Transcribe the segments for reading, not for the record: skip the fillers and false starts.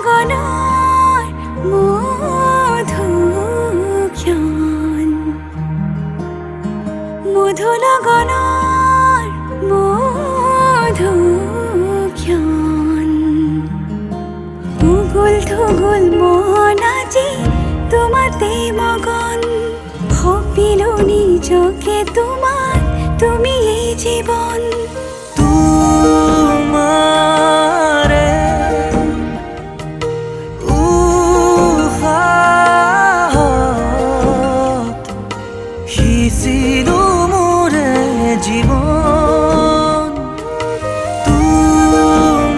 লগনৰ মধুক্ষণ মধু লগনৰ মধুক্ষণ উগুল থুগুল মন আজি তোমাতে মগন ভাবিলো নিজকে তোমার তুমি এই জীবন তোমারে উহাত সিঁচিলো মোরে জীবন তোমারে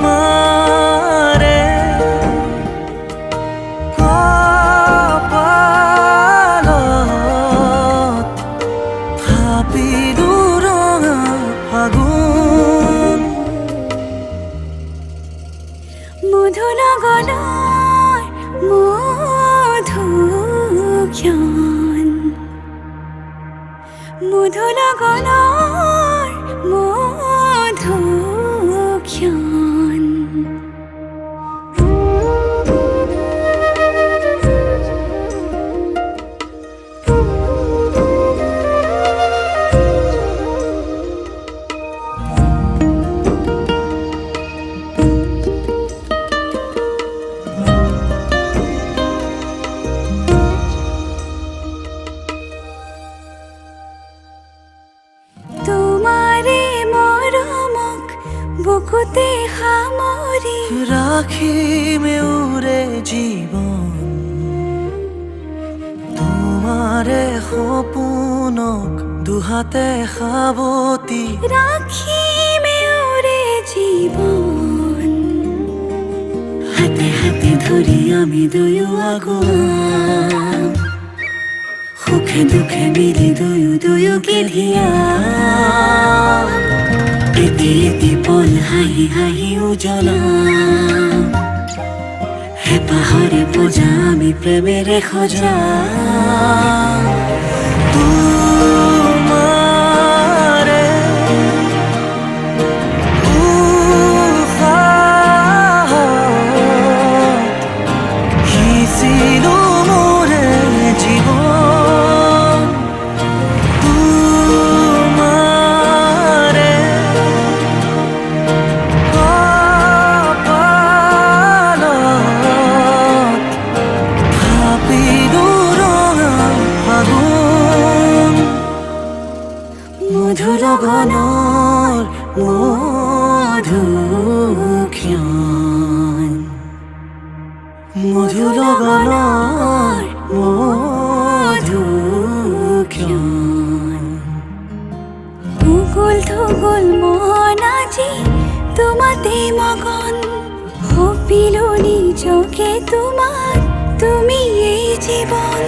কপালত ভাবিলো ৰঙা ফাগুন মধু লগনৰ মধুক্ষণ মধু লগনৰ মধুক্ষণ তোমাৰে মৰমক বুকুতে সামৰি রাখিমে উরে জীবন তোমারে সপোনক দুহাতে সাবতি ৰাখিমে ওৰে জীৱন হাতে হাতে ধৰি আমি দুয়ো আগুৱাম সুখে দুখে মিলি দুয়ো দুয়োকে ধিয়াম এটি এটি পল হাঁহি হাঁহি উজ্বলাম হেঁপাহৰে পূজা আমি প্ৰেমেৰে সজাম তোমারে উহাত সিঁচিলো মোরে জীবন তোমারে কপালত ভাবিলো ৰঙা ফাগুন মধু লগনৰ মধুক্ষণ মধু লগনৰ মধুক্ষণ উগুল থুগুল মন আজি তোমাতে মগন ভাবিলো নিজকে তোমার তুমি এই জীবন